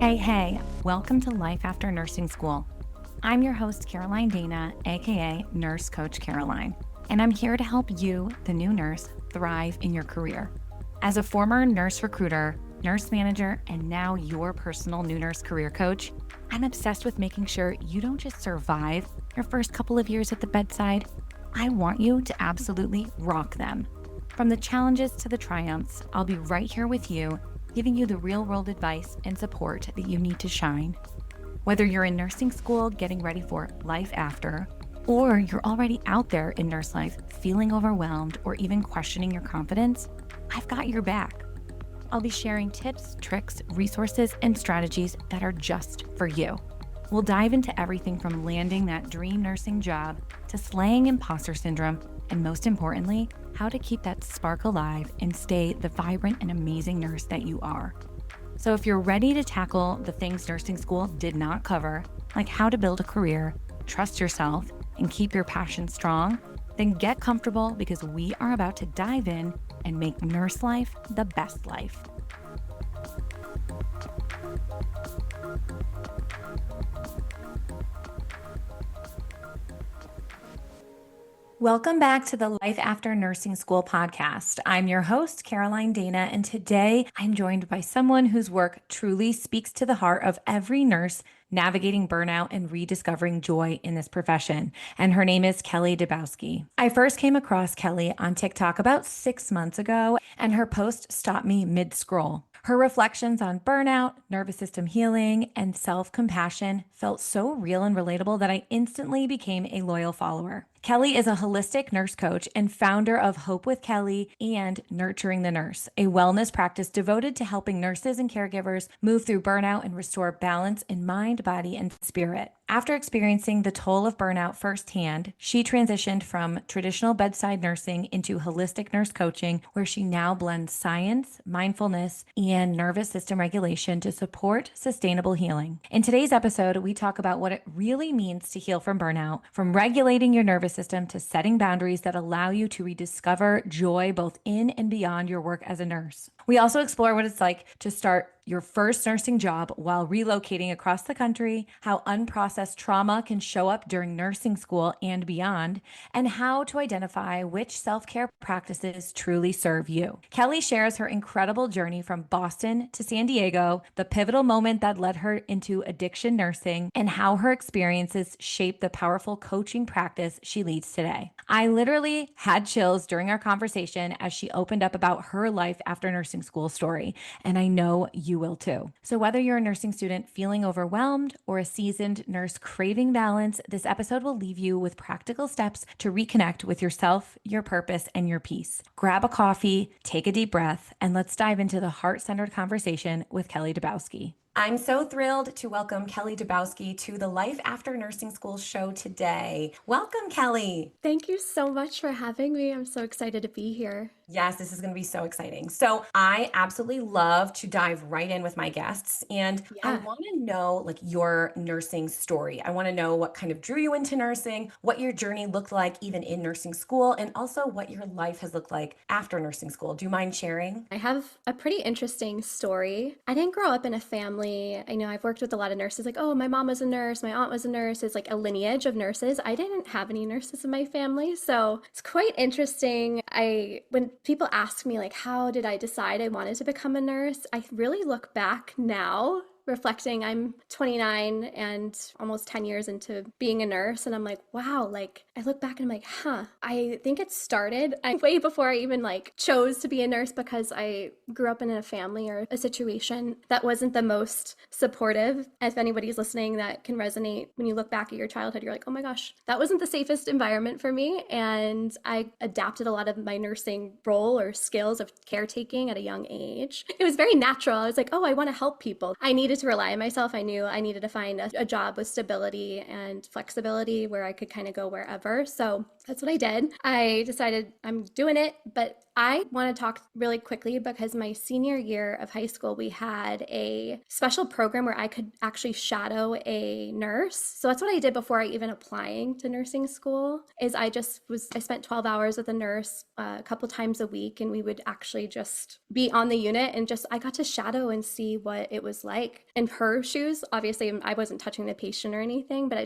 Hey, welcome to Life After Nursing School. I'm your host, Caroline Danna, aka Nurse Coach Caroline, and I'm here to help you, the new nurse, thrive in your career. As a former nurse recruiter, nurse manager, and now your personal new nurse career coach, I'm obsessed with making sure you don't just survive your first couple of years at the bedside. I want you to absolutely rock them. From the challenges to the triumphs, I'll be right here with you, giving you the real-world advice and support that you need to shine. Whether you're in nursing school getting ready for life after, or you're already out there in nurse life feeling overwhelmed or even questioning your confidence, I've got your back. I'll be sharing tips, tricks, resources, and strategies that are just for you. We'll dive into everything from landing that dream nursing job to slaying imposter syndrome, and most importantly, how to keep that spark alive and stay the vibrant and amazing nurse that you are. So if you're ready to tackle the things nursing school did not cover, like how to build a career, trust yourself, and keep your passion strong, then get comfortable because we are about to dive in and make nurse life the best life. Welcome back to the Life After Nursing School podcast. I'm your host, Caroline Danna, and today I'm joined by someone whose work truly speaks to the heart of every nurse navigating burnout and rediscovering joy in this profession. And her name is Kelly Dubowski. I first came across Kelly on TikTok about 6 months ago, and her post stopped me mid-scroll. Her reflections on burnout, nervous system healing, and self-compassion felt so real and relatable that I instantly became a loyal follower. Kelly is a holistic nurse coach and founder of Hope with Kelly and Nurturing the Nurse, a wellness practice devoted to helping nurses and caregivers move through burnout and restore balance in mind, body, and spirit. After experiencing the toll of burnout firsthand, she transitioned from traditional bedside nursing into holistic nurse coaching, where she now blends science, mindfulness, and nervous system regulation to support sustainable healing. In today's episode, we talk about what it really means to heal from burnout, from regulating your nervous system to setting boundaries that allow you to rediscover joy both in and beyond your work as a nurse. We also explore what it's like to start your first nursing job while relocating across the country, how unprocessed trauma can show up during nursing school and beyond, and how to identify which self-care practices truly serve you. Kelly shares her incredible journey from Boston to San Diego, the pivotal moment that led her into addiction nursing, and how her experiences shaped the powerful coaching practice she leads today. I literally had chills during our conversation as she opened up about her life after nursing school story, and I know you will too. So whether you're a nursing student feeling overwhelmed or a seasoned nurse craving balance, this episode will leave you with practical steps to reconnect with yourself, your purpose, and your peace. Grab a coffee, take a deep breath, and let's dive into the heart-centered conversation with Kelly Dubowski. I'm so thrilled to welcome Kelly Dubowski to the Life After Nursing School show today. Welcome, Kelly. Thank you so much for having me. I'm so excited to be here. Yes, this is going to be so exciting. So I absolutely love to dive right in with my guests. And I want to know like your nursing story. I want to know what kind of drew you into nursing, what your journey looked like even in nursing school, and also what your life has looked like after nursing school. Do you mind sharing? I have a pretty interesting story. I didn't grow up in a family. I know I've worked with a lot of nurses like, oh, my mom was a nurse, my aunt was a nurse. It's like a lineage of nurses. I didn't have any nurses in my family. So it's quite interesting. When people ask me like, how did I decide I wanted to become a nurse? I really look back now reflecting. I'm 29 and almost 10 years into being a nurse, and I'm like, wow, like I look back and I'm like, I think it started way before I even like chose to be a nurse, because I grew up in a family or a situation that wasn't the most supportive. If anybody's listening that can resonate, when you look back at your childhood, you're like, oh my gosh, that wasn't the safest environment for me. And I adapted a lot of my nursing role or skills of caretaking at a young age. It was very natural. I was like, oh, I want to help people. I needed to rely on myself. I knew I needed to find a job with stability and flexibility where I could kind of go wherever. So that's what I did. I decided I'm doing it, but I want to talk really quickly because my senior year of high school, we had a special program where I could actually shadow a nurse. So that's what I did before I even applying to nursing school is I spent 12 hours with a nurse a couple times a week, and we would actually just be on the unit and I got to shadow and see what it was like in her shoes. Obviously, I wasn't touching the patient or anything, but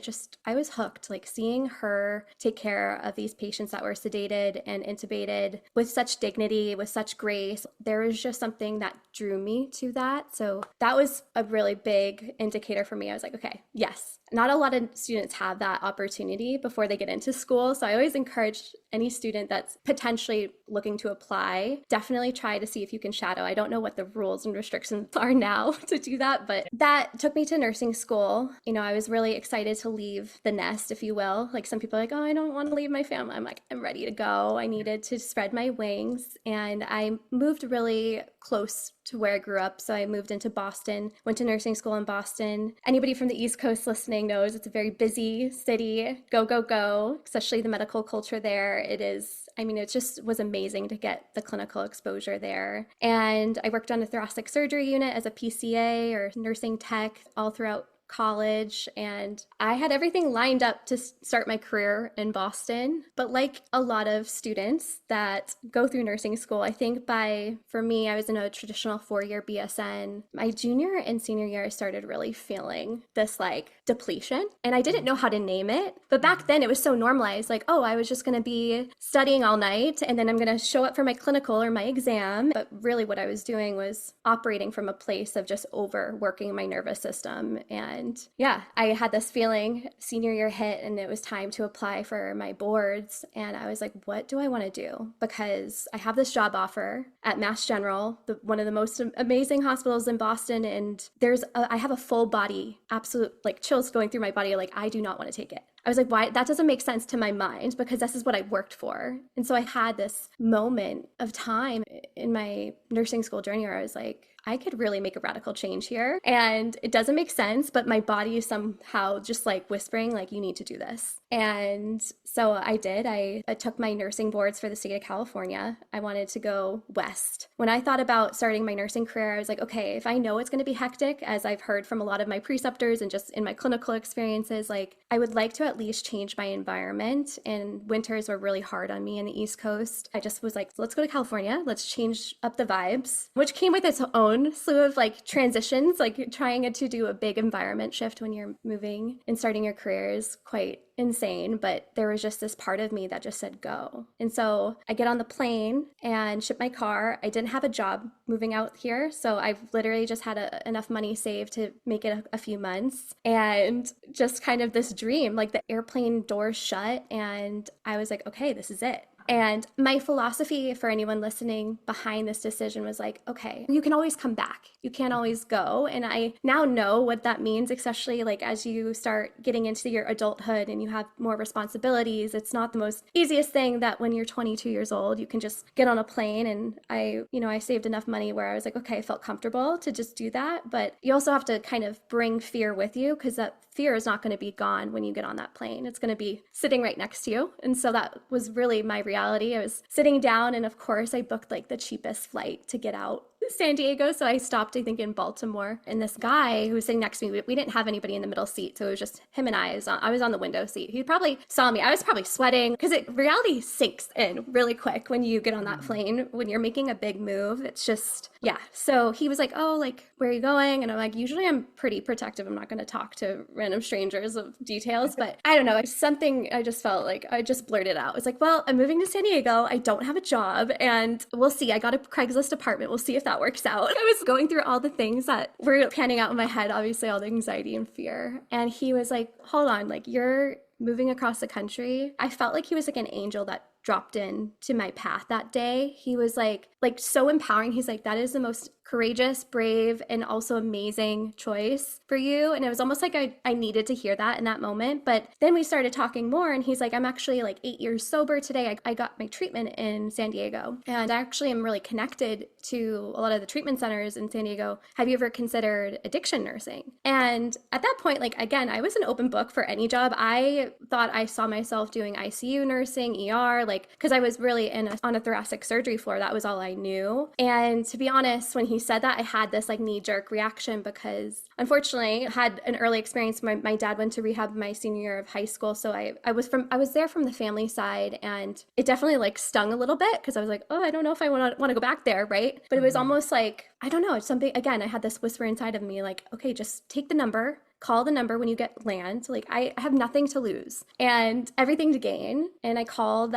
I was hooked, like seeing her take care of these patients that were sedated and intubated with such dignity, with such grace. There was just something that drew me to that. So that was a really big indicator for me. I was like, okay, yes. Not a lot of students have that opportunity before they get into school. So I always encourage any student that's potentially looking to apply, definitely try to see if you can shadow. I don't know what the rules and restrictions are now to do that, but that took me to nursing school. You know, I was really excited to leave the nest, if you will. Like some people are like, oh, I don't want to leave my family. I'm like, I'm ready to go. I needed to spread my wings. And I moved really close to where I grew up. So I moved into Boston, went to nursing school in Boston. Anybody from the East Coast listening knows it's a very busy city. Go, go, go, especially the medical culture there. It is, I mean, it just was amazing to get the clinical exposure there. And I worked on a thoracic surgery unit as a PCA or nursing tech all throughout college, and I had everything lined up to start my career in Boston. But like a lot of students that go through nursing school, I think for me, I was in a traditional 4-year BSN. My junior and senior year, I started really feeling this like depletion, and I didn't know how to name it. But back then it was so normalized, like, oh, I was just going to be studying all night and then I'm going to show up for my clinical or my exam. But really what I was doing was operating from a place of just overworking my nervous system. And yeah, I had this feeling senior year hit and it was time to apply for my boards. And I was like, what do I want to do? Because I have this job offer at Mass General, one of the most amazing hospitals in Boston. And I have a full body, absolute like chills going through my body. Like, I do not want to take it. I was like, why? That doesn't make sense to my mind because this is what I worked for. And so I had this moment of time in my nursing school journey where I was like, I could really make a radical change here. And it doesn't make sense, but my body is somehow just like whispering, like, you need to do this. And so I did. I took my nursing boards for the state of California. I wanted to go west. When I thought about starting my nursing career, I was like, okay, if I know it's going to be hectic, as I've heard from a lot of my preceptors and just in my clinical experiences, like I would like to at least change my environment. And winters were really hard on me in the East Coast. I just was like, let's go to California. Let's change up the vibes, which came with its own slew of like transitions. Like trying to do a big environment shift when you're moving and starting your career is quite insane, but there was just this part of me that just said go. And so I get on the plane and ship my car. I didn't have a job moving out here, so I've literally just had enough money saved to make it a few months, and just kind of this dream, like the airplane doors shut and I was like, okay, this is it. And my philosophy for anyone listening behind this decision was like, okay, you can always come back. You can't always go. And I now know what that means, especially like as you start getting into your adulthood and you have more responsibilities. It's not the most easiest thing that when you're 22 years old, you can just get on a plane. And I saved enough money where I was like, okay, I felt comfortable to just do that. But you also have to kind of bring fear with you because that fear is not going to be gone when you get on that plane. It's going to be sitting right next to you. And so that was really my reality. I was sitting down and of course I booked like the cheapest flight to get out San Diego. So I stopped, I think, in Baltimore. And this guy who was sitting next to me, we didn't have anybody in the middle seat. So it was just him and I was on the window seat. He probably saw me. I was probably sweating because reality sinks in really quick when you get on that plane. When you're making a big move, it's just, yeah. So he was like, oh, like, where are you going? And I'm like, usually I'm pretty protective. I'm not going to talk to random strangers of details. But I don't know. It's something I just felt like I just blurted out. It's like, well, I'm moving to San Diego. I don't have a job and we'll see. I got a Craigslist apartment. We'll see if that works out. I was going through all the things that were panning out in my head, obviously all the anxiety and fear. And he was like, hold on, like you're moving across the country. I felt like he was like an angel that dropped in to my path that day. He was like so empowering. He's like, that is the most courageous, brave, and also amazing choice for you. And it was almost like I needed to hear that in that moment. But then we started talking more, and he's like, I'm actually like 8 years sober today. I got my treatment in San Diego, and I actually am really connected to a lot of the treatment centers in San Diego. Have you ever considered addiction nursing? And at that point, like, again, I was an open book for any job. I thought I saw myself doing ICU nursing, ER, like, because I was really on a thoracic surgery floor. That was all I knew. And to be honest, when he said that, I had this like knee-jerk reaction because unfortunately I had an early experience. My dad went to rehab my senior year of high school. So I was there from the family side, and it definitely like stung a little bit because I was like, oh, I don't know if I want to go back there, right? But it was almost like, I don't know, something, again, I had this whisper inside of me like, okay, just take the number, call the number when you get land. Like, I have nothing to lose and everything to gain. And I called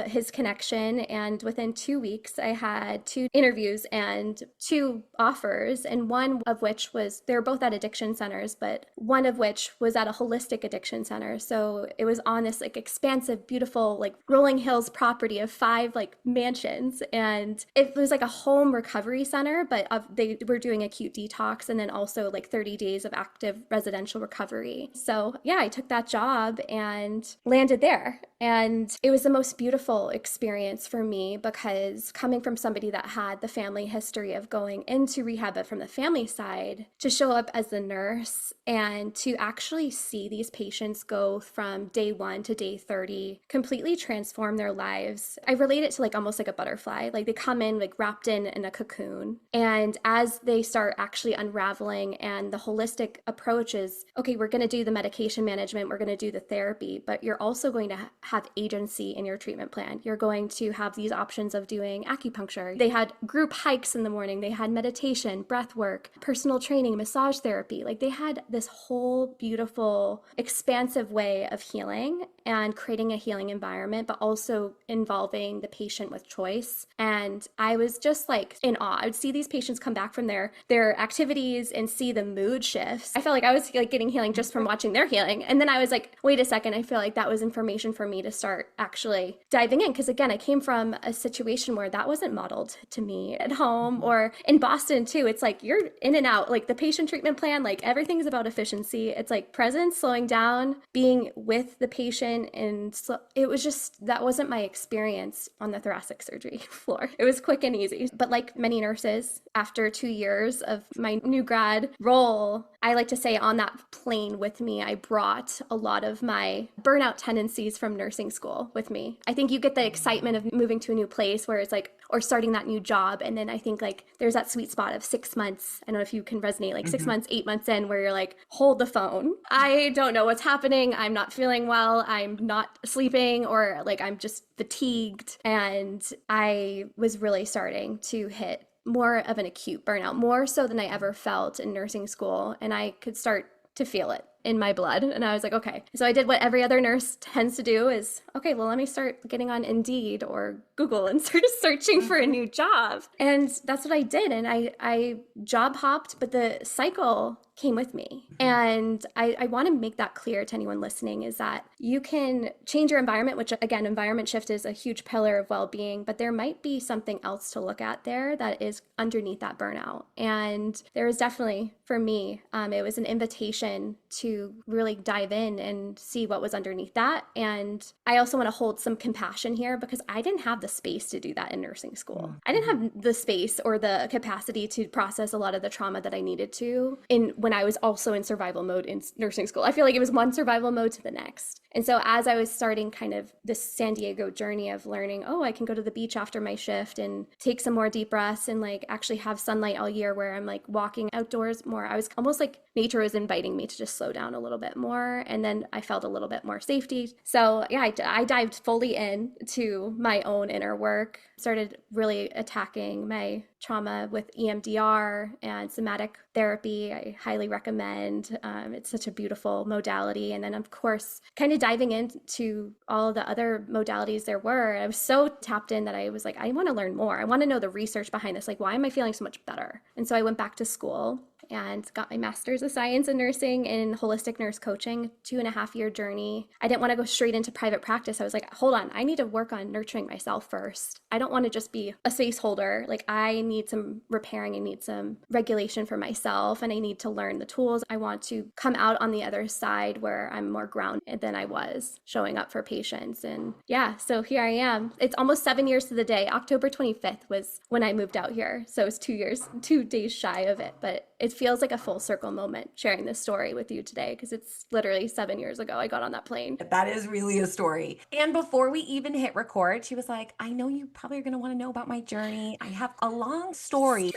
his connection, and within 2 weeks I had 2 interviews and 2 offers, and one of which was, they were both at addiction centers, but one of which was at a holistic addiction center. So it was on this like expansive, beautiful, like rolling hills property of 5 like mansions, and it was like a home recovery center, but they were doing acute detox and then also like 30 days of active residential recovery. So yeah, I took that job and landed there. And it was the most beautiful experience for me, because coming from somebody that had the family history of going into rehab, but from the family side, to show up as the nurse and to actually see these patients go from day 1 to day 30, completely transform their lives. I relate it to like almost like a butterfly. Like, they come in like wrapped in a cocoon. And as they start actually unraveling, and the holistic approach is, okay, we're going to do the medication management, we're going to do the therapy, but you're also going to have agency in your treatment plan. You're going to have these options of doing acupuncture. They had group hikes in the morning. They had meditation, breath work, personal training, massage therapy. Like, they had this whole beautiful, expansive way of healing and creating a healing environment, but also involving the patient with choice. And I was just like in awe. I would see these patients come back from their activities and see the mood shifts. I felt like I was like getting healing just from watching their healing. And then I was like, wait a second, I feel like that was information for me to start actually diving in. Because again, I came from a situation where that wasn't modeled to me at home or in Boston too. It's like you're in and out, like the patient treatment plan, like everything's about efficiency. It's like presence, slowing down, being with the patient. And so it was just, that wasn't my experience on the thoracic surgery floor. It was quick and easy. But like many nurses, after 2 years of my new grad role, I like to say on that plane with me, I brought a lot of my burnout tendencies from nursing school with me. I think you get the excitement of moving to a new place where it's like, or starting that new job. And then I think like there's that sweet spot of 6 months. I don't know if you can resonate, like 6 months, 8 months in, where you're like, hold the phone. I don't know what's happening. I'm not feeling well. I'm not sleeping, or like I'm just fatigued. And I was really starting to hit more of an acute burnout, more so than I ever felt in nursing school. And I could start to feel it in my blood. And I was like, okay. So I did what every other nurse tends to do is, okay, well, let me start getting on Indeed or Google and start searching for a new job. And that's what I did. And I job hopped, but the cycle came with me. And I want to make that clear to anyone listening, is that you can change your environment, which again, environment shift is a huge pillar of well-being, but there might be something else to look at there that is underneath that burnout. And there was definitely, for me, it was an invitation to really dive in and see what was underneath that. And I also want to hold some compassion here, because I didn't have the space to do that in nursing school. I didn't have the space or the capacity to process a lot of the trauma that I needed to when I was also in survival mode in nursing school. I feel like it was one survival mode to the next. And so as I was starting kind of this San Diego journey of learning, oh, I can go to the beach after my shift and take some more deep breaths and like actually have sunlight all year, where I'm like walking outdoors more. I was almost like nature was inviting me to just slow down a little bit more. And then I felt a little bit more safety. So yeah, I dived fully into my own inner work, started really attacking my trauma with EMDR and somatic therapy. I highly recommend. It's such a beautiful modality. And then of course, kind of diving into all the other modalities there were. I was so tapped in that I was like, I want to learn more. I want to know the research behind this. Like, why am I feeling so much better? And so I went back to school and got my master's of science in nursing in holistic nurse coaching, 2.5 year journey. I didn't want to go straight into private practice. I was like, hold on, I need to work on nurturing myself first. I don't want to just be a space holder. Like, I need some repairing, I need some regulation for myself, and I need to learn the tools. I want to come out on the other side where I'm more grounded than I was showing up for patients. And yeah, so here I am. It's almost 7 years to the day. October 25th was when I moved out here. So it's 2 years, 2 days shy of it. But it feels like a full circle moment sharing this story with you today, because it's literally 7 years ago I got on that plane. That is really a story. And before we even hit record, she was like, I know you probably are going to want to know about my journey. I have a long story.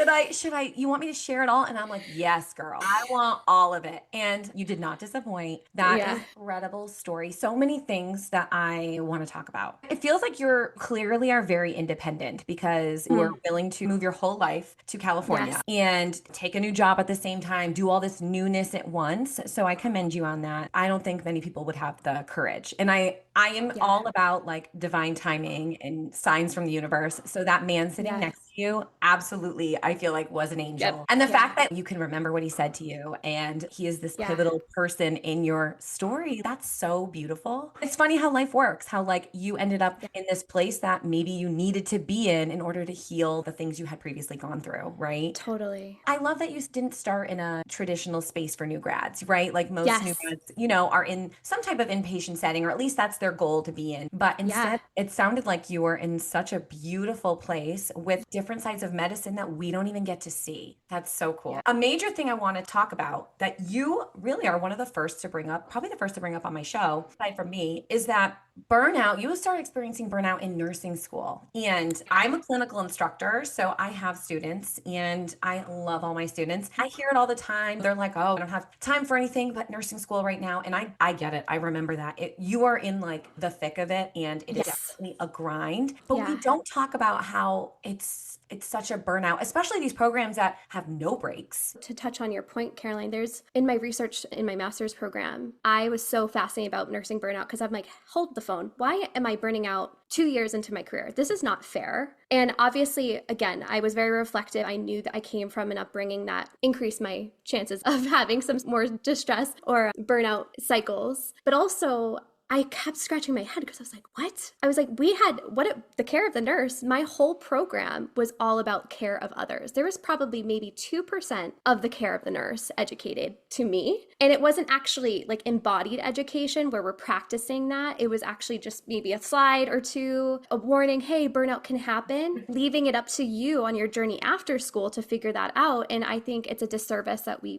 You want me to share it all? And I'm like, yes, girl, I want all of it. And you did not disappoint. That is Yeah. an incredible story. So many things that I want to talk about. It feels like you're clearly are very independent because you are willing to move your whole life to California Yes. and take a new job at the same time, do all this newness at once. So I commend you on that. I don't think many people would have the courage. And I am Yeah. all about like divine timing and signs from the universe. So that man sitting Yeah. next to you, absolutely, I feel like was an angel. Yep. And the Yeah. fact that you can remember what he said to you and he is this Yeah. pivotal person in your story, that's so beautiful. It's funny how life works, how like you ended up Yeah. in this place that maybe you needed to be in order to heal the things you had previously gone through, right? Totally. I love that you didn't start in a traditional space for new grads, right? Like most new Yes. grads, are in some type of inpatient setting, or at least that's their goal to be in. But Yeah. instead, it sounded like you were in such a beautiful place with different sides of medicine that we don't even get to see. That's so cool. Yeah. A major thing I want to talk about that you really are one of the first to bring up, probably the first to bring up on my show, aside from me, is that burnout, you start experiencing burnout in nursing school. And I'm a clinical instructor, so I have students and I love all my students. I hear it all the time. They're like, oh, I don't have time for anything but nursing school right now. And I get it. I remember that. You are in like the thick of it and it is Yes. definitely a grind. But we Yeah. don't talk about how it's such a burnout, especially these programs that have no breaks. To touch on your point, Caroline, there's in my research in my master's program, I was so fascinated about nursing burnout because I'm like, hold the phone. Why am I burning out 2 years into my career? This is not fair. And obviously, again, I was very reflective. I knew that I came from an upbringing that increased my chances of having some more distress or burnout cycles. But also, I kept scratching my head because I was like, what? I was like, the care of the nurse, my whole program was all about care of others. There was probably maybe 2% of the care of the nurse educated to me. And it wasn't actually like embodied education where we're practicing that. It was actually just maybe a slide or two, a warning, hey, burnout can happen, leaving it up to you on your journey after school to figure that out. And I think it's a disservice that we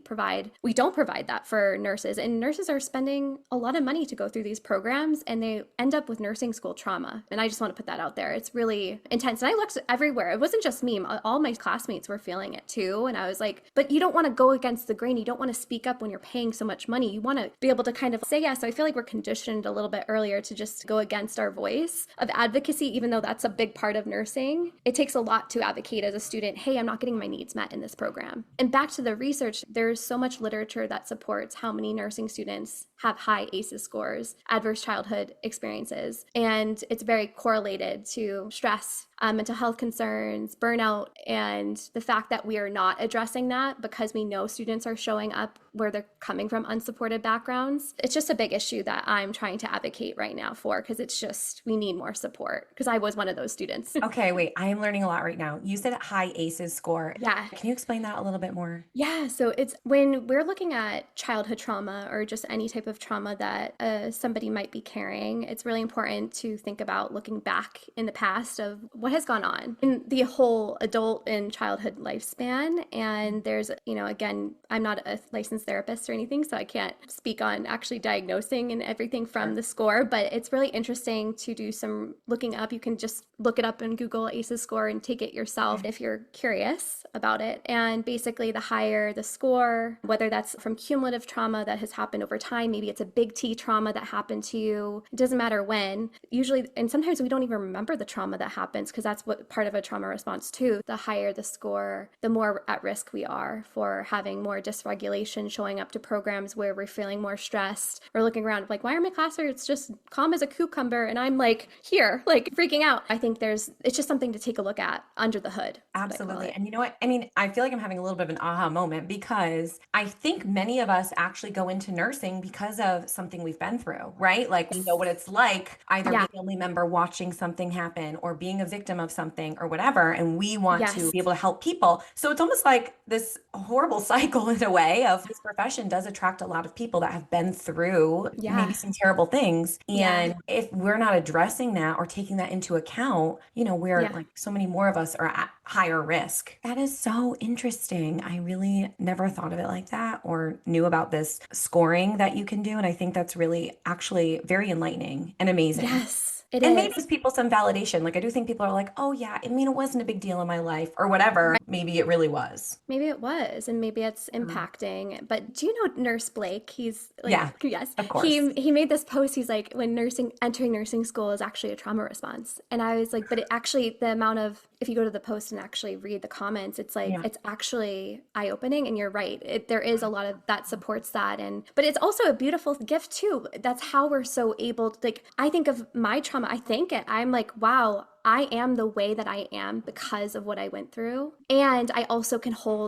don't provide that for nurses. And nurses are spending a lot of money to go through these programs and they end up with nursing school trauma. And I just want to put that out there. It's really intense. And I looked everywhere. It wasn't just me. All my classmates were feeling it too. And I was like, but you don't want to go against the grain. You don't want to speak up when you're paying so much money. You want to be able to kind of say yes. So I feel like we're conditioned a little bit earlier to just go against our voice of advocacy, even though that's a big part of nursing. It takes a lot to advocate as a student. Hey, I'm not getting my needs met in this program. And back to the research, there's so much literature that supports how many nursing students have high ACEs scores, adverse childhood experiences, and it's very correlated to stress, mental health concerns, burnout, and the fact that we are not addressing that because we know students are showing up where they're coming from unsupported backgrounds. It's just a big issue that I'm trying to advocate right now for, because it's just, we need more support, because I was one of those students. Okay, wait, I am learning a lot right now. You said high ACEs score. Yeah. Can you explain that a little bit more? Yeah, so it's when we're looking at childhood trauma or just any type of trauma that somebody might be carrying, it's really important to think about looking back in the past of what has gone on in the whole adult and childhood lifespan. And there's, again, I'm not a licensed therapist or anything, so I can't speak on actually diagnosing and everything from the score, but it's really interesting to do some looking up. You can just look it up in Google ACEs score and take it yourself if you're curious about it. And basically, the higher the score, whether that's from cumulative trauma that has happened over time, maybe it's a big T trauma that happened to you, it doesn't matter when, usually, and sometimes we don't even remember the trauma that happens because that's what part of a trauma response too. The higher the score, the more at risk we are for having more dysregulation, showing up to programs where we're feeling more stressed or looking around like, why are my classmates just calm as a cucumber and I'm like here, like freaking out. I think it's just something to take a look at under the hood. Absolutely. And you know what? I mean, I feel like I'm having a little bit of an aha moment because I think many of us actually go into nursing because of something we've been through, right? Like we know what it's like, either being Yeah. a family member watching something happen or being a victim of something or whatever. And we want to Yes. be able to help people. So it's almost like this horrible cycle in a way of this profession does attract a lot of people that have been through maybe Yeah. some terrible things. Yeah. And if we're not addressing that or taking that into account, we're Yeah. like so many more of us are at higher risk. That is so interesting. I really never thought of it like that or knew about this scoring that you can do. And I think that's really actually very enlightening and amazing. Yes, it And maybe is. gives people some validation. Like I do think people are like, oh yeah, I mean, it wasn't a big deal in my life or whatever. Maybe it really was. Maybe it was, and maybe it's Um, impacting. But do you know Nurse Blake? He's like, yeah, yes, of course. he made this post. He's like, when entering nursing school is actually a trauma response. And I was like, but it actually, the amount of, if you go to the post and actually read the comments, it's like, Yeah. it's actually eye-opening. And you're right. There is a lot of that supports that. But it's also a beautiful gift too. That's how we're so able to, like, I think of my trauma. I think it, I'm like, wow, I am the way that I am because of what I went through. And I also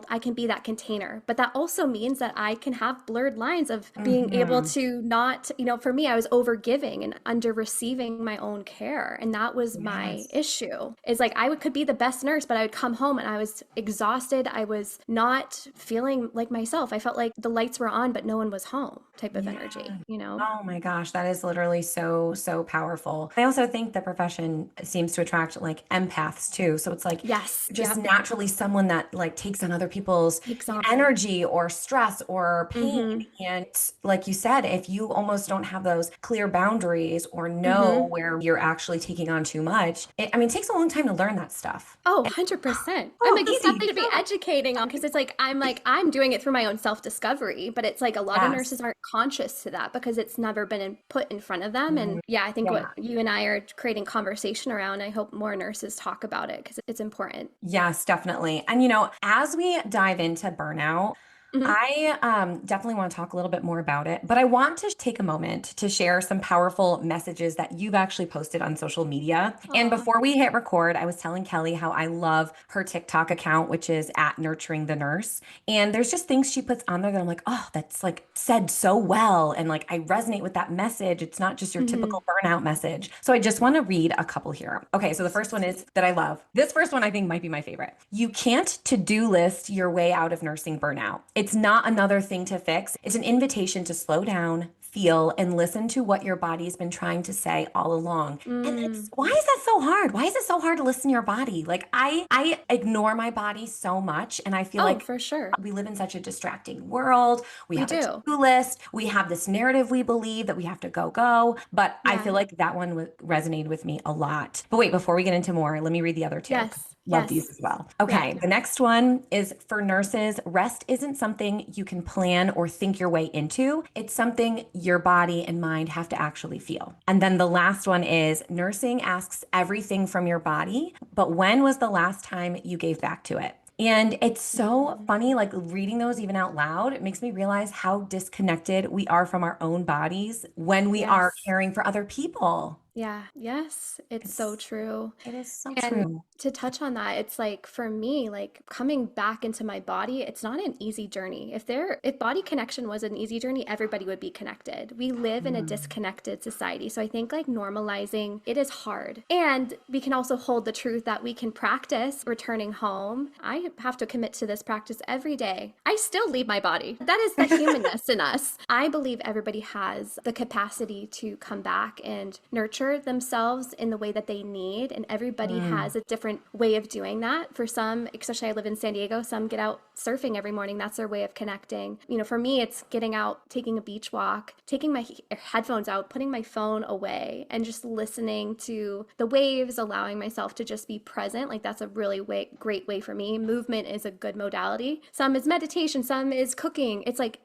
I can be that container. But that also means that I can have blurred lines of being able Hmm. to not, for me, I was over giving and under receiving my own care. And that was my Yes. issue. Is like could be the best nurse, but I would come home and I was exhausted. I was not feeling like myself. I felt like the lights were on, but no one was home type of Yeah. energy. Oh my gosh, that is literally so, so powerful. I also think the profession seems to attract like empaths too. So it's like Yes. just Yep. naturally someone that like takes on other people's Takes on. energy or stress or pain. Mm-hmm. And like you said, if you almost don't have those clear boundaries or know Mm-hmm. where you're actually taking on too much, I mean, it takes a long time to learn that stuff. Oh, 100%. I'm Oh, like, it's easy. something to be educating on because it's like, I'm doing it through my own self-discovery, but it's like a lot of Yes. nurses aren't conscious to that because it's never been put in front of them. Mhm. And yeah, I think what Yeah. you and I are creating conversation around, I hope more nurses talk about it because it's important. Yes, definitely. And as we dive into burnout, Hmm. I definitely want to talk a little bit more about it, but I want to take a moment to share some powerful messages that you've actually posted on social media. And Aw. before we hit record, I was telling Kelly how I love her TikTok account, which is at Nurturing the Nurse. And there's just things she puts on there that I'm like, oh, that's like said so well. And like I resonate with that message. It's not just your Hmm. typical burnout message. So I just want to read a couple here. Okay, so the first one is that I love. This first one I think might be my favorite. You can't to-do list your way out of nursing burnout. It's not another thing to fix. It's an invitation to slow down, feel, and listen to what your body's been trying to say all along. And it's Mm. why is that so hard? Why is it so hard to listen to your body? Like I ignore my body so much, and I feel Oh, like for sure. we live in such a distracting world. We We have a do. to-do list. We have this narrative we believe that we have to go. But I Yeah. feel like that one resonated with me a lot. But wait, before we get into more, let me read the other two. Yes. Love these Yes. as well. Yeah. Okay, the next one is for nurses. Rest isn't something you can plan or think your way into. It's something your body and mind have to actually feel. And then the last one is nursing asks everything from your body, but when was the last time you gave back to it? And it's so Mhm. funny, like reading those even out loud, it makes me realize how disconnected we are from our own bodies when we are Yes. caring for other people. Yeah. Yes. It's so It's, true. it is so And true. to touch on that, it's like for me, like coming back into my body, it's not an easy journey. If body connection was an easy journey, everybody would be connected. We live in a Mm. disconnected society. So I think like normalizing it is hard. And we can also hold the truth that we can practice returning home. I have to commit to this practice every day. I still leave my body. That is the humanness in us. I believe everybody has the capacity to come back and nurture themselves in the way that they need. And everybody Mm. has a different way of doing that. For some, especially I live in San Diego, some get out surfing every morning. That's their way of connecting. For me, it's getting out, taking a beach walk, taking my headphones out, putting my phone away, and just listening to the waves, allowing myself to just be present. Like that's a really great way for me. Movement is a good modality. Some is meditation, some is cooking. It's like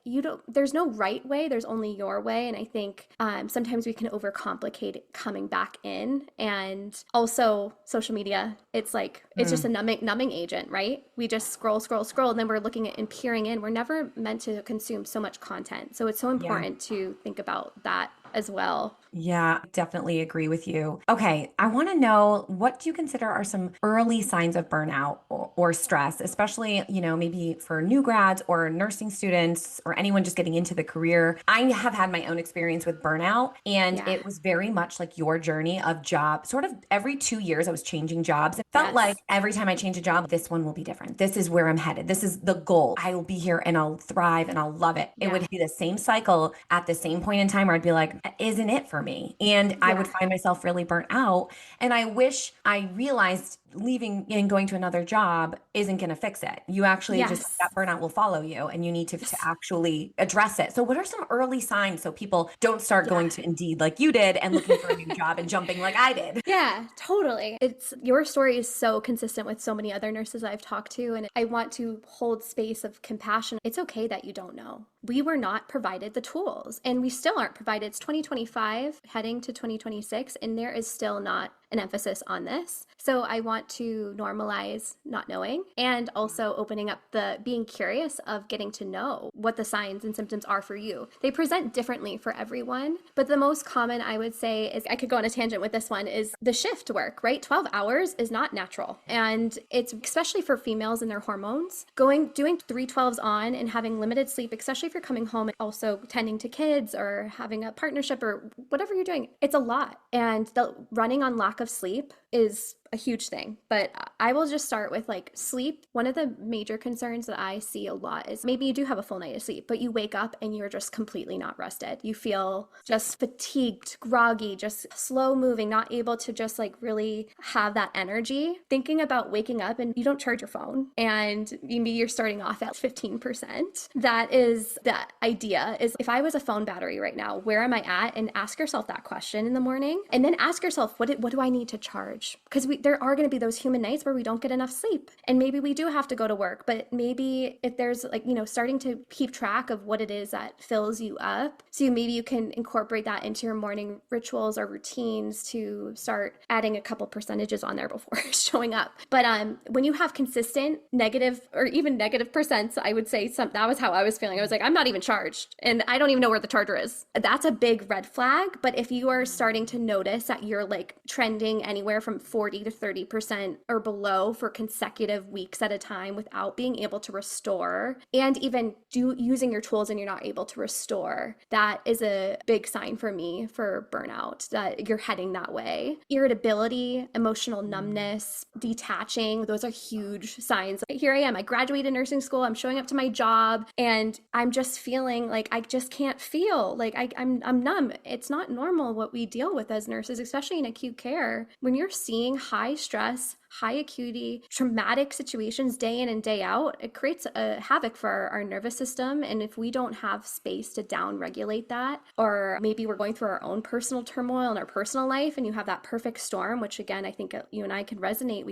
there's no right way, there's only your way. And I think sometimes we can overcomplicate coming coming back in. And also social media, it's like, it's just a Mm, numbing agent, right? We just scroll, and then we're looking at and peering in. We're never meant to consume so much content. So it's so yeah. important to think about that as well. Yeah, definitely agree with you. Okay, I want to know, what do you consider are some early signs of burnout or stress, especially, maybe for new grads or nursing students or anyone just getting into the career. I have had my own experience with burnout, and Yeah. it was very much like your journey of job. Sort of every 2 years, I was changing jobs. It felt like Yes. every time I change a job, this one will be different. This is where I'm headed. This is the goal. I will be here and I'll thrive and I'll love it. It Yeah. would be the same cycle at the same point in time where I'd be like, isn't it for me? And I would Yeah. find myself really burnt out. And I wish I realized leaving and going to another job isn't going to fix it. You actually just, Yes. that burnout will follow you and you need to Yes. actually address it. So, what are some early signs so people don't start Yeah. going to Indeed like you did and looking for a new job and jumping like I did? Yeah, totally. It's your story is so consistent with so many other nurses I've talked to, and I want to hold space of compassion. It's okay that you don't know. We were not provided the tools, and we still aren't provided. It's 2025 heading to 2026, and there is still not an emphasis on this. So I want to normalize not knowing and also opening up the being curious of getting to know what the signs and symptoms are for you. They present differently for everyone, but the most common I would say is, I could go on a tangent with this one, is the shift work, right? 12 hours is not natural. And it's especially for females and their hormones, doing 312s on and having limited sleep, especially if you're coming home and also tending to kids or having a partnership or whatever you're doing, it's a lot. And the running on lack of sleep is a huge thing. But I will just start with like sleep. One of the major concerns that I see a lot is maybe you do have a full night of sleep, but you wake up and you're just completely not rested. You feel just fatigued, groggy, just slow moving, not able to just like really have that energy. Thinking about waking up and you don't charge your phone and maybe you're starting off at 15%. That is the idea, is if I was a phone battery right now, where am I at? And ask yourself that question in the morning, and then ask yourself, what do I need to charge? Because there are going to be those human nights where we don't get enough sleep, and maybe we do have to go to work. But maybe if there's like, starting to keep track of what it is that fills you up, so maybe you can incorporate that into your morning rituals or routines to start adding a couple percentages on there before showing up. But when you have consistent negative or even negative percents, I would say that was how I was feeling. I was like, I'm not even charged and I don't even know where the charger is. That's a big red flag. But if you are starting to notice that you're like trending anywhere from 40 to 30% or below for consecutive weeks at a time without being able to restore, and even using your tools and you're not able to restore, that is a big sign for me for burnout, that you're heading that way. Irritability, emotional numbness, detaching, those are huge signs. Here I am, I graduated nursing school, I'm showing up to my job and I'm just feeling like I just can't feel, like I'm numb. It's not normal what we deal with as nurses, especially in acute care. When you're seeing high stress, high acuity, traumatic situations day in and day out, it creates a havoc for our nervous system. And if we don't have space to down regulate that, or maybe we're going through our own personal turmoil in our personal life and you have that perfect storm, which again, I think you and I could resonate.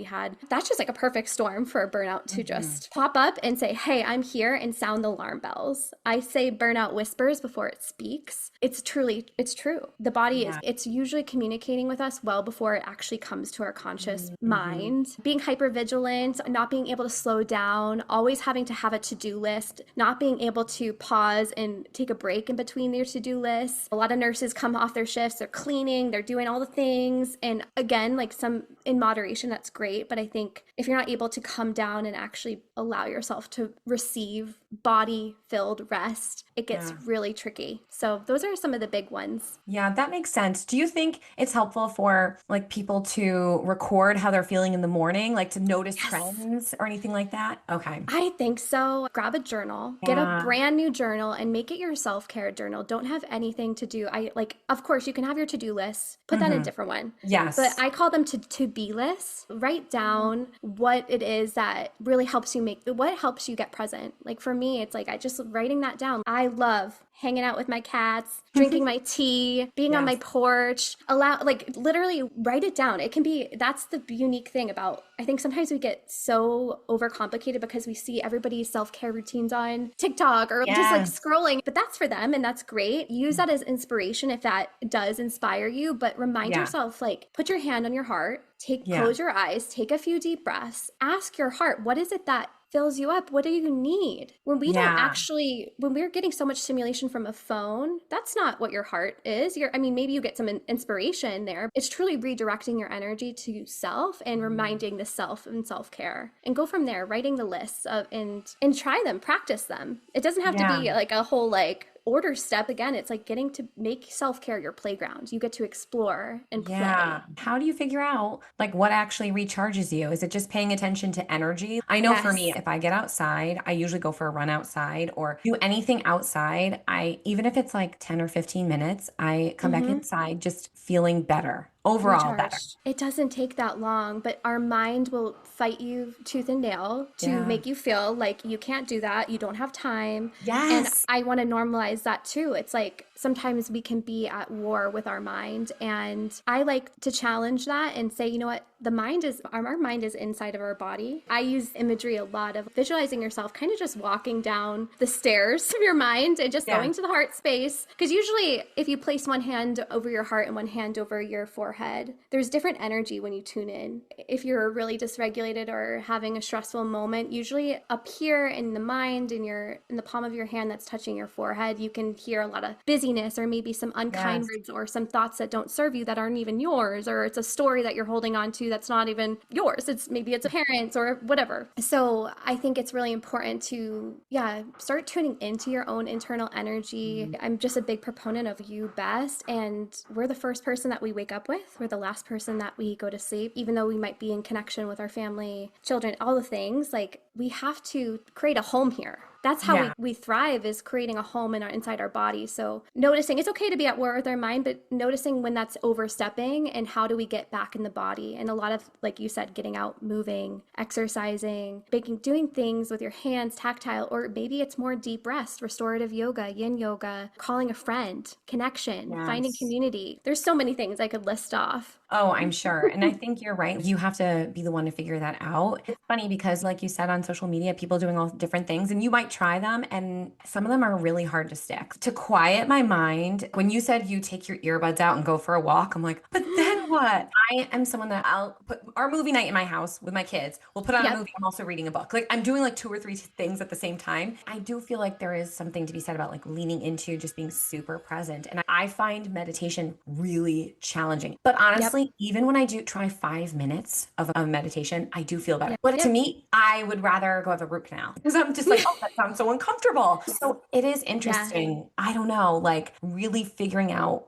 That's just like a perfect storm for a burnout to just pop up and say, hey, I'm here, and sound the alarm bells. I say burnout whispers before it speaks. It's true. The body Yeah. it's usually communicating with us well before it actually comes to our conscious Mm-hmm. mind. Being hypervigilant, not being able to slow down, always having to have a to-do list, not being able to pause and take a break in between your to-do lists. A lot of nurses come off their shifts, they're cleaning, they're doing all the things. And again, like some in moderation, that's great. But I think if you're not able to come down and actually allow yourself to receive body-filled rest, it gets Yeah. really tricky. So those are some of the big ones. Yeah, that makes sense. Do you think it's helpful for like people to record how they're feeling in the morning, like to notice Yes. trends or anything like that? Okay. I think so. Grab a journal, get a Yeah. brand new journal and make it your self-care journal. Don't have anything to do. Of course, you can have your to-do list, put that in a Hmm. different one. But Yes. I call them to-be lists. Write down what it is that really helps you what helps you get present. Like for me, it's like I just writing that down. I love hanging out with my cats, drinking my tea, being on my Yes. porch, literally write it down. It can be, that's the unique thing about, I think sometimes we get so overcomplicated because we see everybody's self-care routines on TikTok or just like Yes. scrolling, but that's for them and that's great. Use that as inspiration if that does inspire you, but remind Yeah. yourself, like, put your hand on your heart, Yeah. close your eyes, take a few deep breaths, ask your heart, what is it that fills you up? What do you need? Yeah. When we're getting so much stimulation from a phone, that's not what your heart is. I mean, maybe you get some inspiration there. It's truly redirecting your energy to self and reminding the self and self-care. And go from there, writing the lists of and try them, practice them. It doesn't have to Yeah. be like a whole like order step. Again, it's like getting to make self-care your playground. You get to explore and Yeah. play. How do you figure out like what actually recharges you? Is it just paying attention to energy? I know for me, Yes. if I get outside, I usually go for a run outside or do anything outside. Even if it's like 10 or 15 minutes, I come back Mm-hmm. inside just feeling better, overall better. Recharged. It doesn't take that long, but our mind will fight you tooth and nail to Yeah. make you feel like you can't do that, you don't have time. And Yes. I want to normalize that too. It's like sometimes we can be at war with our mind, and I like to challenge that and say, you know what? Our mind is inside of our body. I use imagery a lot of visualizing yourself kind of just walking down the stairs of your mind and just Yeah. going to the heart space. Because usually, if you place one hand over your heart and one hand over your forehead, there's different energy when you tune in. If you're really dysregulated or having a stressful moment, usually up here in the mind, in the palm of your hand that's touching your forehead, you can hear a lot of busyness or maybe some unkind Yes. words or some thoughts that don't serve you that aren't even yours, or it's a story that you're holding on to that's not even yours. It's a parent's or whatever. So I think it's really important to, yeah, start tuning into your own internal energy. Mhm. I'm just a big proponent of you best, and we're the first person that we wake up with. We're the last person that we go to sleep, even though we might be in connection with our family, children, all the things. Like, we have to create a home here. That's how Yeah. we thrive, is creating a home inside our body. So noticing, it's okay to be at war with our mind, but noticing when that's overstepping and how do we get back in the body. And a lot of, like you said, getting out, moving, exercising, doing things with your hands, tactile, or maybe it's more deep rest, restorative yoga, yin yoga, calling a friend, connection, finding Yes. community. There's so many things I could list off. Oh, I'm sure. And I think you're right. You have to be the one to figure that out. It's funny because, like you said, on social media, people doing all different things, and you might try them, and some of them are really hard to stick. To quiet my mind, when you said you take your earbuds out and go for a walk, I'm like, but then what? I am someone that I'll put our movie night in my house with my kids. We'll put on a Yep. movie. I'm also reading a book. Like I'm doing like two or three things at the same time. I do feel like there is something to be said about like leaning into just being super present. And I find meditation really challenging. But Yep. honestly, even when I do try 5 minutes of a meditation, I do feel better. Yep. But to Yep. me, I would rather go have a root canal because I'm just like, oh, that sounds so uncomfortable. So it is Yeah. interesting. I don't know, like really figuring out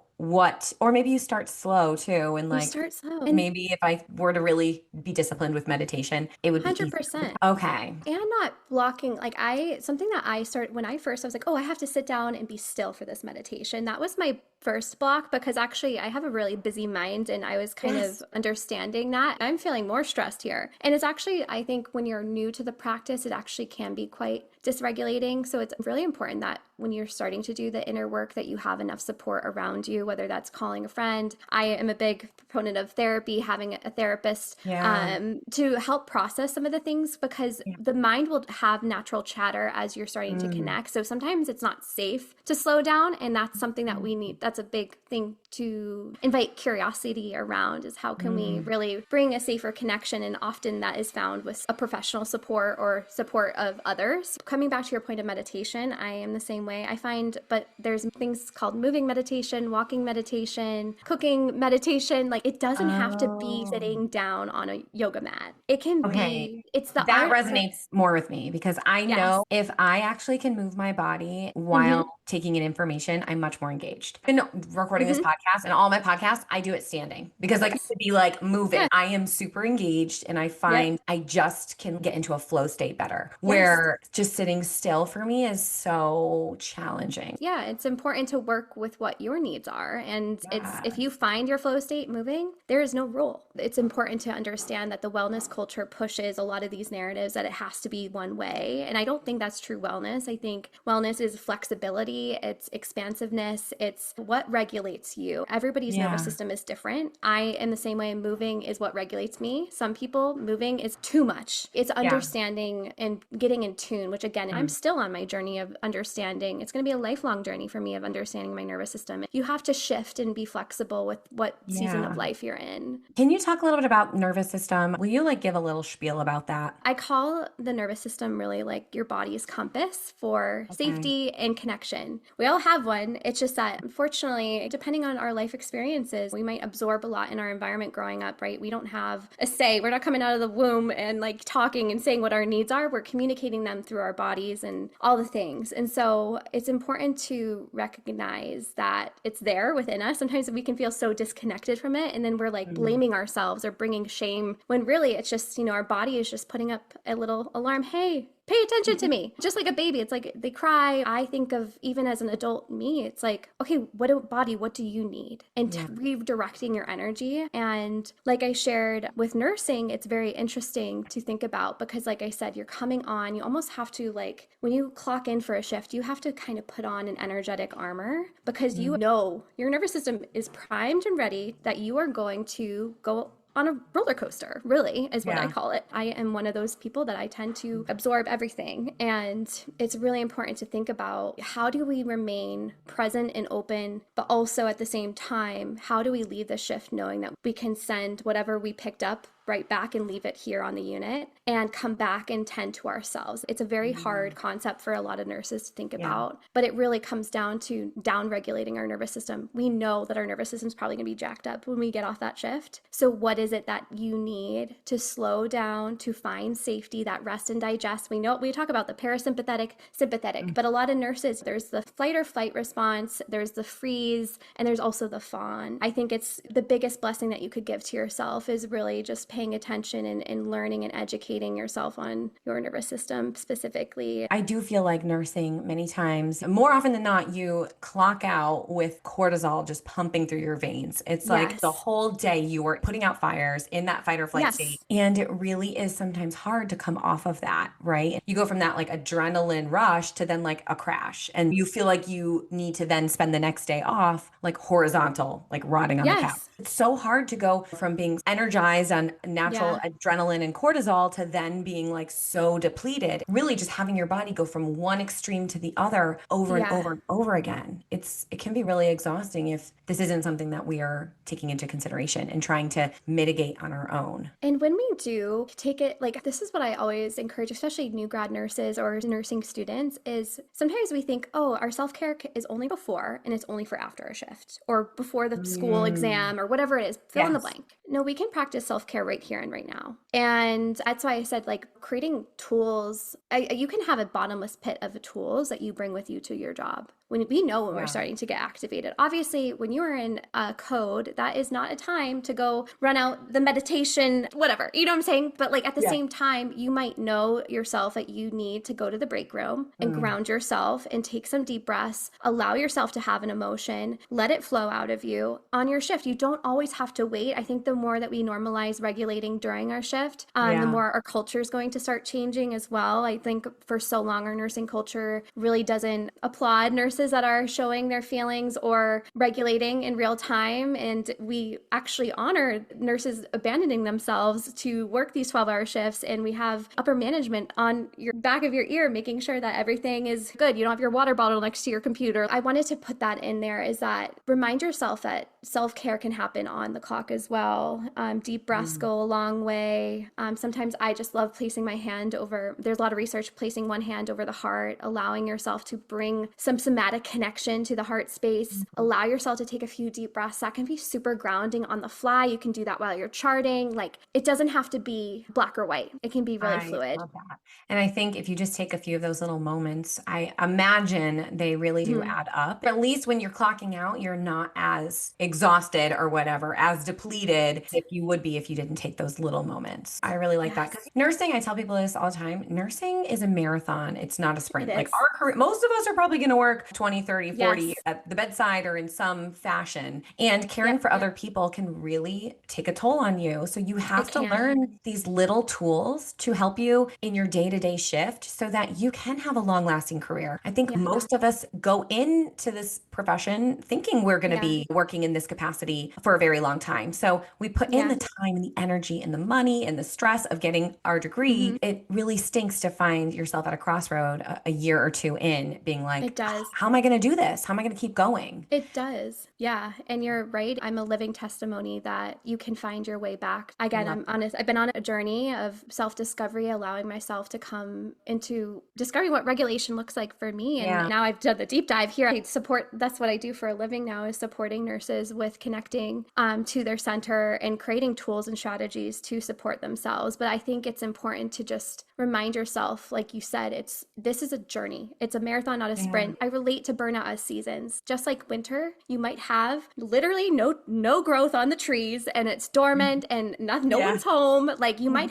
or maybe you start slow too. And You like, start slow. And maybe if I were to really be disciplined with meditation, it would be easier. 100%. Okay. And not blocking, like, I something that I started when I was like, oh, I have to sit down and be still for this meditation. That was my first block, because actually I have a really busy mind, and I was kind of Yes. understanding that I'm feeling more stressed here. And it's actually, I think when you're new to the practice, it actually can be quite dysregulating. So it's really important that when you're starting to do the inner work, that you have enough support around you, whether that's calling a friend. I am a big proponent of therapy, having a therapist, Yeah. to help process some of the things, because Yeah. the mind will have natural chatter as you're starting to Mm. connect. So sometimes it's not safe to slow down, and that's something that we need. That's a big thing to invite curiosity around, is how can we Mm. really bring a safer connection, and often that is found with a professional support or support of others. Coming back to your point of meditation, I am the same way, I find, but there's things called moving meditation, walking meditation, cooking meditation. Like, it doesn't have to be Oh. sitting down on a yoga mat. It can Okay. be, it's the That art for, resonates more with me because I yes. know if I actually can move my body Hmm. while taking in information, I'm much more engaged. And recording this Hmm. podcast and all my podcasts, I do it standing because like I have to be like moving. Yeah. I am super engaged and I Yep. find I just can get into a flow state better. Yes. Where just sitting still for me is so challenging. Yeah, it's important to work with what your needs are. And it's if you Yes. find your flow state moving, there is no rule. It's important to understand that the wellness culture pushes a lot of these narratives that it has to be one way. And I don't think that's true wellness. I think wellness is flexibility, it's expansiveness, it's what regulates you. Everybody's nervous Yeah. system is different. I am the same way. Moving is what regulates me. Some people, moving is too much. It's Yeah. understanding and getting in tune, which again, I'm Mm. still on my journey of understanding. It's going to be a lifelong journey for me of understanding my nervous system. You have to shift and be flexible with what season of Yeah. life you're in. Can you talk a little bit about nervous system? Will you like give a little spiel about that? I call the nervous system really like your body's compass for Okay. safety and connection. We all have one. It's just that, unfortunately, depending on our life experiences, we might absorb a lot in our environment growing up, right? We don't have a say. We're not coming out of the womb and like talking and saying what our needs are. We're communicating them through our bodies and all the things. And so it's important to recognize that it's there within us. Sometimes we can feel so disconnected from it. And then we're like Mm. blaming ourselves or bringing shame when really it's just, our body is just putting up a little alarm. Hey, pay attention to me. Just like a baby, it's like they cry. I think of even as an adult me, it's like, okay, what do you need? And Yeah. redirecting your energy. And like I shared with nursing, it's very interesting to think about because like I said, you're coming on, you almost have to like, when you clock in for a shift, you have to kind of put on an energetic armor because you Mm. know your nervous system is primed and ready that you are going to go on a roller coaster, really, is what I Yeah. call it. I am one of those people that I tend to absorb everything. And it's really important to think about how do we remain present and open, but also at the same time, how do we leave the shift knowing that we can send whatever we picked up right back and leave it here on the unit and come back and tend to ourselves. It's a very hard Mm. concept for a lot of nurses to think Yeah. about, but it really comes down to down regulating our nervous system. We know that our nervous system is probably going to be jacked up when we get off that shift. So what is it that you need to slow down, to find safety, that rest and digest? We know we talk about the parasympathetic, sympathetic, Mm. but a lot of nurses, there's the flight or flight response, there's the freeze, and there's also the fawn. I think it's the biggest blessing that you could give to yourself is really just paying attention and learning and educating yourself on your nervous system specifically. I do feel like nursing many times, more often than not, you clock out with cortisol just pumping through your veins. It's like the Yes. whole day you are putting out fires in that fight or flight state. Yes. And it really is sometimes hard to come off of that, right? You go from that like adrenaline rush to then like a crash. And you feel like you need to then spend the next day off like horizontal, like rotting on the couch. Yes. It's so hard to go from being energized on natural Yeah. adrenaline and cortisol to then being like so depleted. Really just having your body go from one extreme to the other over and Yeah. over and over again. It can be really exhausting if this isn't something that we are taking into consideration and trying to mitigate on our own. And when we do take it, like this is what I always encourage, especially new grad nurses or nursing students, is sometimes we think, oh, our self care is only before and it's only for after a shift or before the school Mm. exam or whatever it is, fill in the Yes. blank. No, we can practice self care right here and right now. And that's why I said, like, creating tools, you can have a bottomless pit of tools that you bring with you to your job. When we know when we're Yeah. starting to get activated. Obviously, when you are in a code, that is not a time to go run out the meditation, whatever. You know what I'm saying? But like at the Yeah. same time, you might know yourself that you need to go to the break room and Mm. ground yourself and take some deep breaths, allow yourself to have an emotion, let it flow out of you on your shift. You don't always have to wait. I think the more that we normalize regulating during our shift, the Yeah. more our culture is going to start changing as well. I think for so long, our nursing culture really doesn't applaud nurses that are showing their feelings or regulating in real time. And we actually honor nurses abandoning themselves to work these 12-hour shifts. And we have upper management on your back of your ear, making sure that everything is good. You don't have your water bottle next to your computer. I wanted to put that in there is that remind yourself that self-care can happen on the clock as well. Deep breaths Mm. go a long way. Sometimes I just love placing my hand over, there's a lot of research, placing one hand over the heart, allowing yourself to bring some somatic somatic connection to the heart space. Allow yourself to take a few deep breaths. That can be super grounding on the fly. You can do that while you're charting. Like, it doesn't have to be black or white. It can be really I fluid. love that. And I think if you just take a few of those little moments, I imagine they really do Mhm. add up. At least when you're clocking out, you're not as exhausted or whatever, as depleted as if you would be if you didn't take those little moments. I really like that because Yes, nursing, I tell people this all the time, nursing is a marathon. It's not a it sprint. Like is. our career, most of us are probably going to work 20, 30, 40 Yes. at the bedside or in some fashion. And caring Yep. for other people can really take a toll on you. So you It have to can. learn these little tools to help you in your day-to-day shift so that you can have a long-lasting career. I think Yeah. most of us go into this profession thinking we're going to Yeah. be working in this capacity for a very long time. So we put in Yeah. the time and the energy and the money and the stress of getting our degree. Hmm. It really stinks to find yourself at a crossroad a year or two in being like, It does. how am I going to do this? How am I going to keep going? It does. Yeah. And you're right. I'm a living testimony that you can find your way back. I Again, love I'm that. honest. I've been on a journey of self discovery, allowing myself to come into discovering what regulation looks like for me. And Yeah. now I've done the deep dive here. I support, that's what I do for a living now, is supporting nurses with connecting to their center and creating tools and strategies to support themselves. But I think it's important to just remind yourself, like you said, this is a journey. It's a marathon, not a Yeah. sprint. I relate to burnout as seasons. Just like winter, you might have literally no growth on the trees and it's dormant and no Yeah. one's home. Like you might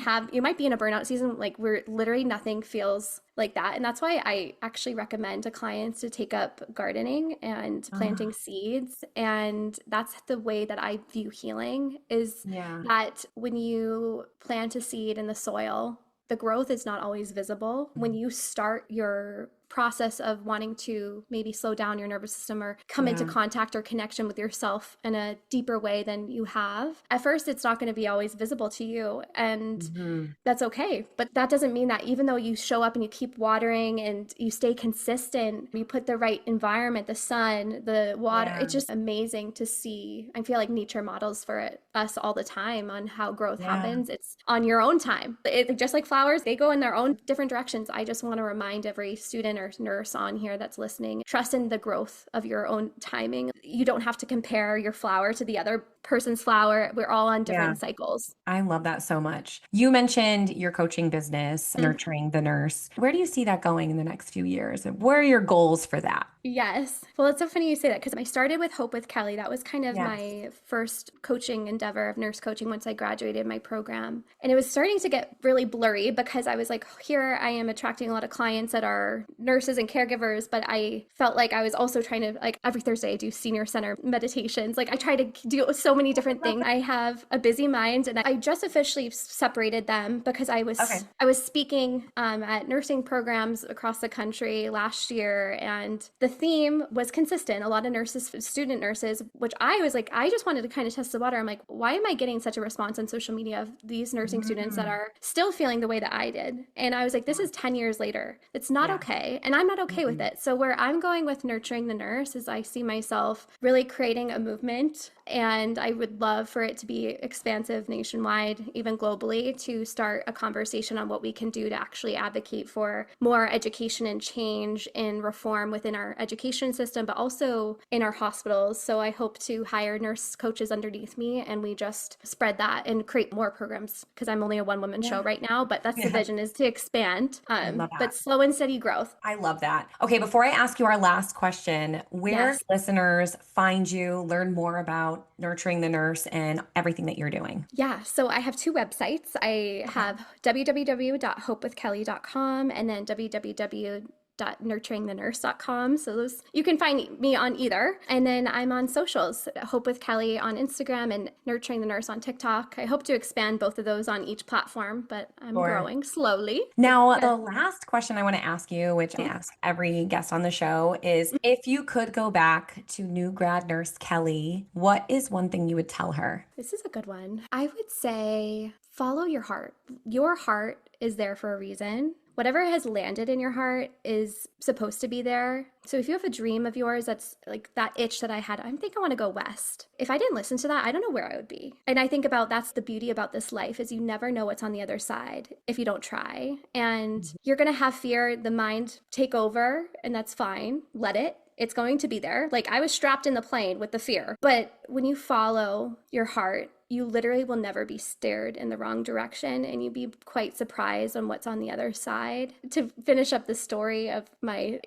be in a burnout season like where literally nothing feels like that. And that's why I actually recommend to clients to take up gardening and planting Ah, seeds. And that's the way that I view healing, is yeah. that when you plant a seed in the soil, the growth is not always visible. When you start your process of wanting to maybe slow down your nervous system or come into Yeah. contact or connection with yourself in a deeper way than you have, at first it's not going to be always visible to you. And Hmm. that's okay. But that doesn't mean that even though you show up and you keep watering and you stay consistent, you put the right environment, the sun, the water, Yeah. it's just amazing to see. I feel like nature models for us all the time on how growth Yeah. happens. It's on your own time. Just like flowers, they go in their own different directions. I just want to remind every student or nurse on here that's listening, trust in the growth of your own timing. You don't have to compare your flower to the other person's flower. We're all on Yeah. different cycles. I love that so much. You mentioned your coaching business, nurturing the nurse. Where do you see that going in the next few years? What are your goals for that? Yes. Well, it's so funny you say that because I started with Hope with Kelly. That was kind of Yes. my first coaching endeavor of nurse coaching once I graduated my program. And it was starting to get really blurry because I was like, here I am attracting a lot of clients that are nurses and caregivers, but I felt like I was also trying to, like, every Thursday I do senior center meditations. Like, I try to do so many different things. I have a busy mind, and I just officially separated them because Okay. I was speaking at nursing programs across the country last year, and the theme was consistent. A lot of nurses, student nurses, which I was like, I just wanted to kind of test the water. I'm like, why am I getting such a response on social media of these nursing students that Mm. are still feeling the way that I did? And I was like, this is 10 years later. It's not Yeah. okay. And I'm not okay with Mm-mm. it. So where I'm going with nurturing the nurse is I see myself really creating a movement, and I would love for it to be expansive nationwide, even globally, to start a conversation on what we can do to actually advocate for more education and change and reform within our education system, but also in our hospitals. So I hope to hire nurse coaches underneath me and we just spread that and create more programs, because I'm only a one woman show Yeah. right now, but that's the Yeah. vision, is to expand, I love but that. slow and steady growth. I love that. Okay, before I ask you our last question, where Yes. listeners find you, learn more about nurturing the nurse and everything that you're doing? Yeah, so I have two websites. I Okay. have www.hopewithkelly.com and then www.nurturingthenurse.com. So those, you can find me on either. And then I'm on socials, Hope with Kelly on Instagram and Nurturing the Nurse on TikTok. I hope to expand both of those on each platform, but I'm Sure. growing slowly. Now, Yeah. the last question I want to ask you, which I ask every guest on the show, is if you could go back to new grad nurse Kelly, what is one thing you would tell her? This is a good one. I would say follow your heart. Your heart is there for a reason. whatever has landed in your heart is supposed to be there. So if you have a dream of yours that's like that itch that I had, I think I want to go west. If I didn't listen to that, I don't know where I would be. And I think about that's the beauty about this life is you never know what's on the other side if you don't try. And you're going to have fear, the mind take over, and that's fine. Let it. It's going to be there. Like I was strapped in the plane with the fear. But when you follow your heart, you literally will never be steered in the wrong direction, and you'd be quite surprised on what's on the other side. To finish up the story of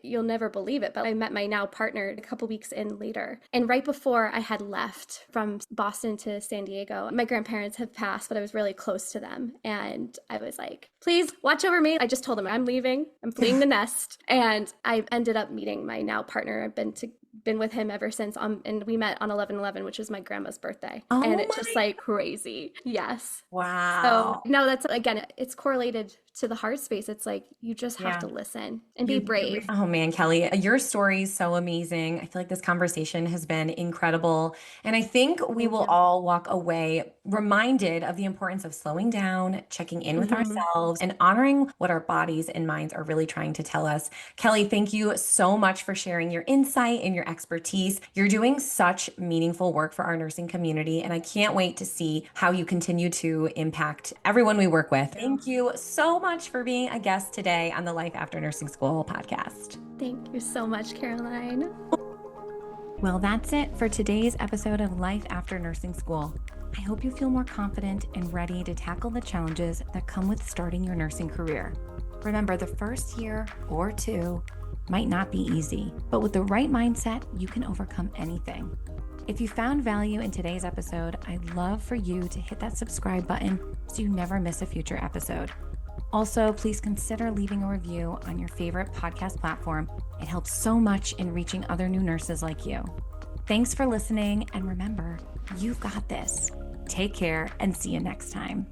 you'll never believe it, but I met my now partner a couple weeks in later. And right before I had left from Boston to San Diego, my grandparents had passed, but I was really close to them. And I was like, please watch over me. I just told them I'm leaving, I'm fleeing the nest. And I ended up meeting my now partner. I've been with him ever since. And we met on 11/11, which was my grandma's birthday. Oh, and it's just like crazy. Yes. wow. So no, that's again, it's correlated to the heart space. It's like you just have to listen and be brave. Oh man, Kelly, your story is so amazing. I feel like this conversation has been incredible. And I think we will all walk away reminded of the importance of slowing down, checking in with ourselves, and honoring what our bodies and minds are really trying to tell us. Kelly, thank you so much for sharing your insight and your expertise. You're doing such meaningful work for our nursing community, and I can't wait to see how you continue to impact everyone we work with. Thank you so much for being a guest today on the Life After Nursing School podcast. Thank you so much, Caroline. Well, that's it for today's episode of Life After Nursing School. I hope you feel more confident and ready to tackle the challenges that come with starting your nursing career. Remember, the first year or two might not be easy, but with the right mindset, you can overcome anything. If you found value in today's episode, I'd love for you to hit that subscribe button so you never miss a future episode. Also, please consider leaving a review on your favorite podcast platform. It helps so much in reaching other new nurses like you. Thanks for listening, and remember, you've got this. Take care and see you next time.